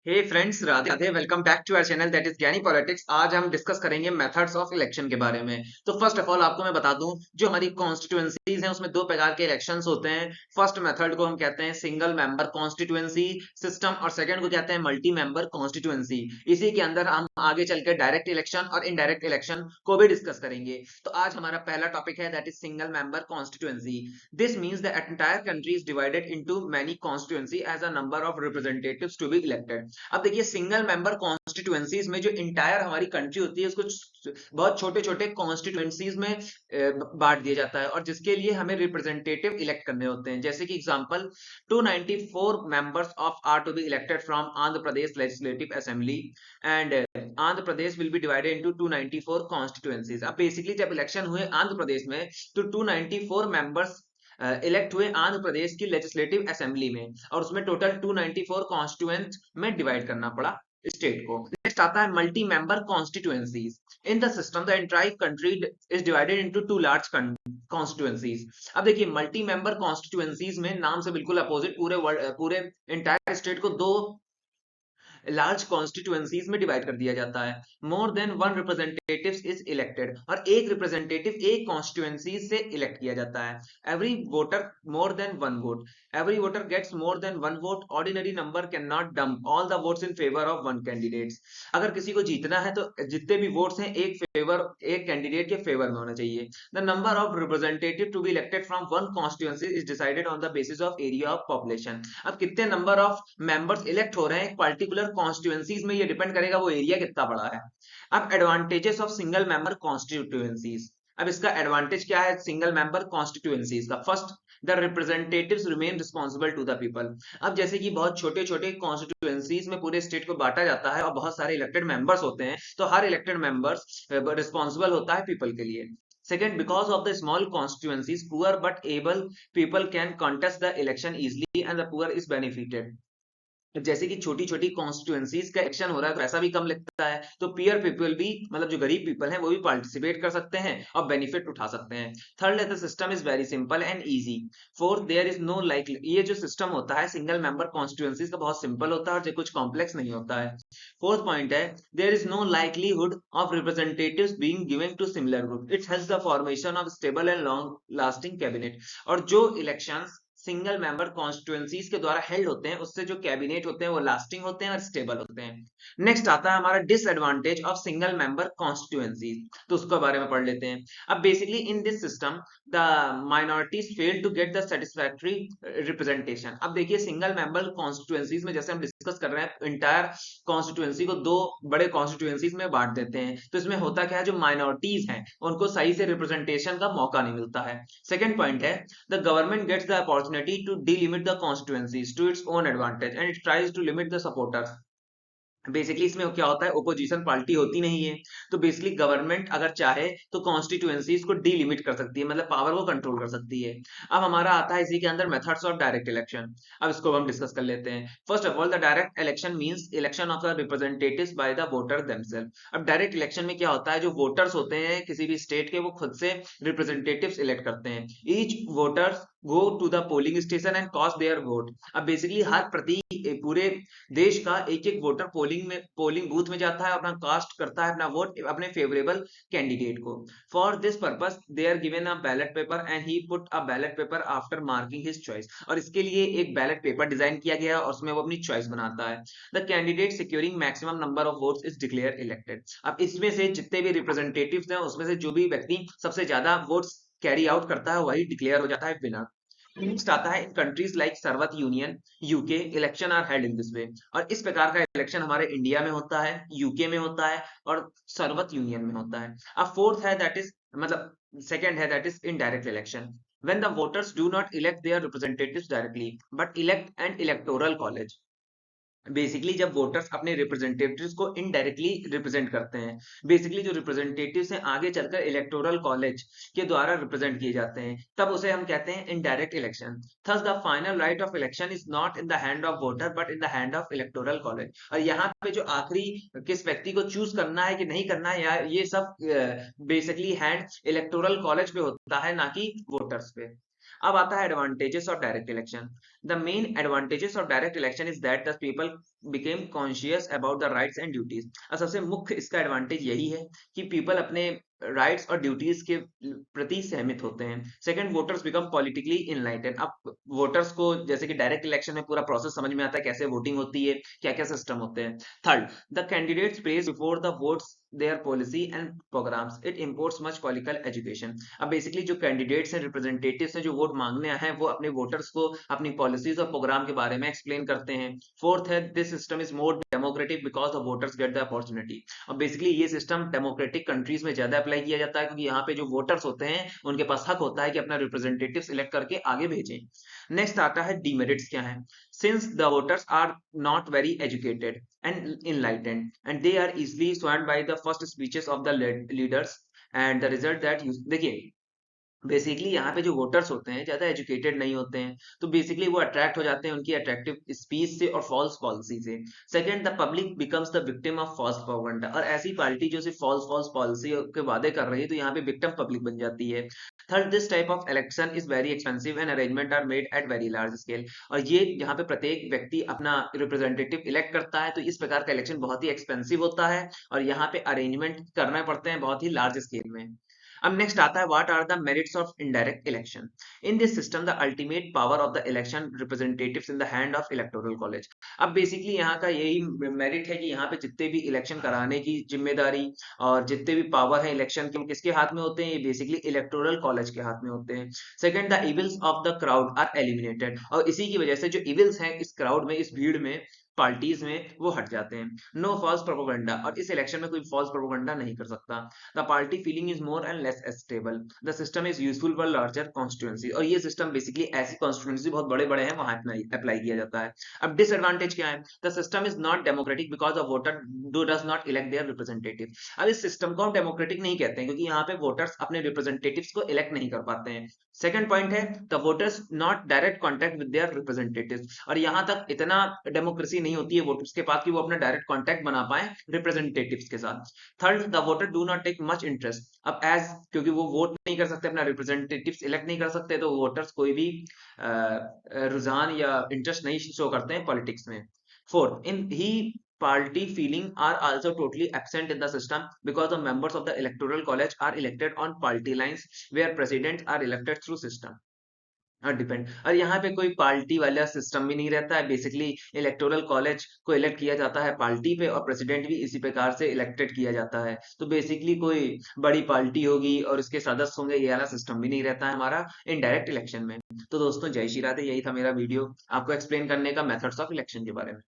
Hey friends, Radhe Radhe. Welcome back to our channel that is Gyani politics. आज हम discuss करेंगे methods of election के बारे में। तो फर्स्ट ऑफ ऑल आपको मैं बता दूं, जो हमारी कॉन्स्टिट्यूएंसीज हैं उसमें दो प्रकार के इलेक्शंस होते हैं। फर्स्ट मेथड को हम कहते हैं सिंगल मेंबर कॉन्स्टिट्यूएंसी सिस्टम और सेकंड को कहते हैं मल्टी मेंबर कॉन्स्टिट्यूएंसी। इसी के अंदर हम आगे चल के डायरेक्ट इलेक्शन और इनडायरेक्ट इलेक्शन को भी डिस्कस करेंगे। तो आज हमारा पहला टॉपिक है that is single member constituency. This means the entire country is divided into many constituency as a number of representatives to be elected. अब देखिए सिंगल मेंबर कॉन्स्टिट्यूएंसीज में जो इंटायर हमारी कंट्री होती है उसको बहुत छोटे छोटे कॉन्स्टिट्यूएंसीज में बांट दिया जाता है और जिसके लिए हमें रिप्रेजेंटेटिव इलेक्ट करने होते हैं। जैसे कि example 294 members of are to be elected from Andhra Pradesh Legislative Assembly and Andhra Pradesh will be divided into 294 constituencies. अब बेसिकली जब इलेक्शन हुए आंध्र प्रदेश में तो 294 मेंबर्स इलेक्ट हुए आंध्र प्रदेश की लेजिस्लेटिव असेंबली में और उसमें टोटल 294 कॉन्स्टिट्यूएंट में डिवाइड करना पड़ा स्टेट को। नेक्स्ट आता है multi member constituencies. In the system the entire country is divided into two large constituencies. अब देखिए मल्टी मेंबर कॉन्स्टिट्यूएंसीज में नाम से बिल्कुल अपोजिट पूरे एंटायर स्टेट को दो लार्ज कॉन्स्टिट्यूएंसीज में डिवाइड कर दिया जाता है। मोर than one representative is elected और एक रिप्रेजेंटेटिव एक कॉन्स्टिट्यूएंसी से इलेक्ट किया जाता है। Every voter more than one vote, every voter gets more than one vote, ordinary number can not dump all the votes in favour of one candidate. अगर किसी को जीतना है तो जितने भी वोट्स हैं एक कैंडिडेट के फेवर में होना चाहिए। The number of representative to be elected from one constituency is decided on the basis of area of population. अब कितने नंबर ऑफ मेंबर्स इलेक्ट हो रहे हैं एक पर्टिकुलर कॉन्स्टिट्यूएंसीज में, ये डिपेंड करेगा वो एरिया कितना बड़ा है। अब advantages of single member constituencies. अब इसका एडवांटेज क्या है सिंगल मेंबर कॉन्स्टिट्यूएंसीज का? First, the representatives remain responsible to the people. अब जैसे कि बहुत छोटे छोटे कॉन्स्टिट्यूएंसीज में पूरे स्टेट को बांटा जाता है और बहुत सारे इलेक्टेड मेंबर्स होते हैं, तो हर इलेक्टेड मेंबर्स रिस्पांसिबल होता है पीपल के लिए। Second, because of the small constituencies, poor but able people can contest the election easily and the poor is benefited. जैसे कि छोटी छोटी कॉन्स्टिट्यूएंसीज का इलेक्शन हो रहा है तो ऐसा भी कम लगता है, तो पियर पीपल भी मतलब जो गरीब पीपल हैं वो भी पार्टिसिपेट कर सकते हैं और बेनिफिट उठा सकते हैं। Third, the system is very simple and easy. Fourth, there is no like, ये जो सिस्टम होता है सिंगल मेंबर कॉन्स्टिट्यूएंसीज का बहुत सिंपल होता है और कुछ कॉम्प्लेक्स नहीं होता है। फोर्थ पॉइंट है there is no likelihood of representatives being given to similar group, it helps the formation of stable and long lasting cabinet. और जो इलेक्शंस सिंगल मेंबर कॉन्स्टिट्यूएंसीज के द्वारा हेल्ड होते हैं उससे जो कैबिनेट होते हैं वो लास्टिंग होते हैं और स्टेबल होते हैं। नेक्स्ट आता है हमारा disadvantage of single member constituencies, तो उसके बारे में पढ़ लेते हैं। अब basically in this system the minorities fail to get the satisfactory representation. अब देखिए सिंगल मेंबर कॉन्स्टिट्यूएंसीज में जैसे हम डिस्कस कर रहे हैं इंटायर कॉन्स्टिट्यूएंसी को दो बड़े कॉन्स्टिट्यूएंसीज में बांट देते हैं, तो इसमें होता क्या है जो माइनॉरिटीज हैं उनको सही से रिप्रेजेंटेशन का मौका नहीं मिलता है। सेकेंड पॉइंट है the government gets the opportunity to delimit the constituencies to its own advantage and it tries to limit the supporters. Basically इसमें क्या होता है ओपोजिशन पार्टी होती नहीं है, तो बेसिकली गवर्नमेंट अगर चाहे तो कॉन्स्टिट्यूएंसीज को डीलिमिट कर सकती है, मतलब पावर को कंट्रोल कर सकती है। अब हमारा आता है इसी के अंदर मेथड्स ऑफ डायरेक्ट इलेक्शन। अब इसको हम डिस्कस कर लेते हैं। First of all the direct election means election of the representatives by the voter themselves. अब डायरेक्ट इलेक्शन में क्या होता है जो वोटर्स होते हैं किसी भी स्टेट के वो खुद से रिप्रेजेंटेटिव्स इलेक्ट करते हैं। Each voters go to the polling station and cast their vote. अब बेसिकली हर प्रति पूरे देश का एक एक वोटर पोलिंग बूथ में जाता है, अपना कास्ट करता है अपना वोट अपने फेवरेबल कैंडिडेट को। For this purpose they are given a ballot paper and he put a ballot paper after marking his choice. और इसके लिए एक बैलेट पेपर डिजाइन किया गया है और उसमें वो अपनी चॉइस बनाता है। The candidate securing maximum number of votes is declare elected. अब इसमें से जितने भी रिप्रेजेंटेटिव्स हैं उसमें से जो भी व्यक्ति सबसे ज्यादा वोट्स कैरी आउट करता है वही डिक्लेयर हो जाता है विनर। नेक्स्ट आता है in countries like Soviet Union UK election are held in this way. और इस प्रकार का इलेक्शन हमारे इंडिया में होता है, यूके में होता है और सर्वत यूनियन में होता है। अब फोर्थ है दैट इज मतलब सेकंड है that is indirect election. When the voters do not elect their representatives directly but elect N electoral college. Basically जब वोटर्स अपने रिप्रेजेंटेटिव्स को इनडायरेक्टली रिप्रेजेंट करते हैं, बेसिकली जो रिप्रेजेंटेटिव्स हैं आगे चलकर इलेक्टोरल कॉलेज के द्वारा रिप्रेजेंट किए जाते हैं, तब उसे हम कहते हैं indirect election. Thus the final right of election is not in the hand of voter but in the hand of electoral college. और यहाँ पे जो आखिरी किस व्यक्ति को चूज करना है कि नहीं करना है यार ये सब बेसिकली हैंड इलेक्टोरल कॉलेज पे होता है ना कि वोटर्स पे। अब आता है advantages of direct election. The main advantages of direct election is that the people became conscious about the rights and duties. और सबसे मुख्य इसका एडवांटेज यही है कि पीपल अपने राइट्स और ड्यूटीज के प्रति सहमत होते हैं। Second, voters become politically enlightened. अब वोटर्स को जैसे कि डायरेक्ट इलेक्शन में पूरा प्रोसेस समझ में आता है, कैसे वोटिंग होती है, क्या क्या सिस्टम होते हैं। Third, the candidates praise before the votes their policy and programs. It imports much political education. अब बेसिकली जो कैंडिडेट्स हैं, रिप्रेजेंटेटिव्स हैं, जो वोट मांगने आए हैं, वो अपने वोटर्स को अपनी पॉलिसीज और प्रोग्राम के बारे में एक्सप्लेन करते हैं। फोर्थ है, this system is more democratic because the voters get the opportunity. और बेसिकली ये सिस्टम डेमोक्रेटिक कंट्रीज में ज्यादा अप्लाई किया जाता है, क्योंकि यहाँ पे जो वोटर्स होते हैं उनके पास हक होता है कि अपना रिप्रेजेंटेटिव सिलेक्ट करके आगे भेजें। नेक्स्ट आता है डीमेरिट्स क्या है। Since the voters are not very educated and enlightened and they are easily swayed by the first speeches of the leaders and the result that you देखिए बेसिकली यहाँ पे जो वोटर्स होते हैं ज्यादा एजुकेटेड नहीं होते हैं, तो बेसिकली वो अट्रैक्ट हो जाते हैं उनकी अट्रैक्टिव स्पीच से और फॉल्स पॉलिसी से। Second, the public becomes the victim of false propaganda. और ऐसी पार्टी जो सिर्फ फॉल्स फॉल्स पॉलिसी के वादे कर रही है, तो यहाँ पे विक्टिम पब्लिक बन जाती है। Third, this type of election is very expensive and arrangement are made at very large scale. और ये यहाँ पे प्रत्येक व्यक्ति अपना रिप्रेजेंटेटिव इलेक्ट करता है, तो इस प्रकार का इलेक्शन बहुत ही एक्सपेंसिव होता है और यहाँ पे अरेंजमेंट करने पड़ते हैं बहुत ही लार्ज स्केल में। अब नेक्स्ट आता है what are the merits of indirect election. In this system the ultimate power of the election representatives in the hand of electoral college. अब बेसिकली यहाँ का यही मेरिट है कि यहाँ पे जितने भी इलेक्शन कराने की जिम्मेदारी और जितने भी पावर है इलेक्शन के, किसके हाथ में होते हैं, ये बेसिकली इलेक्टोरल कॉलेज के हाथ में होते हैं। Second, the evils of the crowd are eliminated. और इसी की वजह से जो इविल्स हैं इस क्राउड में, इस भीड़ में, पार्टीज में, वो हट जाते हैं। No false propaganda. और इस इलेक्शन में कोई फॉल्स प्रोपोगंडा नहीं कर सकता। The party feeling is more and less stable. The system is useful for larger constituency. और ये सिस्टम बेसिकली ऐसी कॉन्स्टिट्यूएंसी बहुत बड़े बड़े हैं वहां अप्लाई किया जाता है। अब डिसएडवांटेज क्या है। The system is not democratic because the voter do does not elect their representative. अब इस सिस्टम को हम डेमोक्रेटिक नहीं कहते हैं, क्योंकि यहाँ पे वोटर्स अपने रिप्रेजेंटेटिव्स को इलेक्ट नहीं कर पाते हैं। सेकंड पॉइंट है, the voters not direct contact with their representatives. और यहाँ तक इतना डेमोक्रेसी नहीं होती है वोटर्स के पास कि वो अपना डायरेक्ट कांटेक्ट बना पाए रिप्रेजेंटेटिव्स के साथ। Third, the voter do not take much interest. अब एज क्योंकि वो वोट नहीं कर सकते, अपना रिप्रेजेंटेटिव्स इलेक्ट नहीं कर सकते, तो वोटर्स कोई भी रुझान या इंटरेस्ट नहीं शो करते हैं पॉलिटिक्स में। Fourth, in he party feeling are also totally absent in the system because the members of the electoral college are elected on party lines where presidents are elected through system depend. और यहाँ पे कोई party वाला system भी नहीं रहता है। Basically electoral college को इलेक्ट किया जाता है पार्टी पे, और प्रेसिडेंट भी इसी प्रकार से इलेक्टेड किया जाता है। तो बेसिकली कोई बड़ी पार्टी होगी और उसके सदस्य होंगे, ये वाला सिस्टम भी नहीं रहता है हमारा इनडायरेक्ट इलेक्शन में। तो दोस्तों, जय श्री राधे। यही था मेरा वीडियो आपको एक्सप्लेन करने का मेथड्स ऑफ इलेक्शन के बारे में।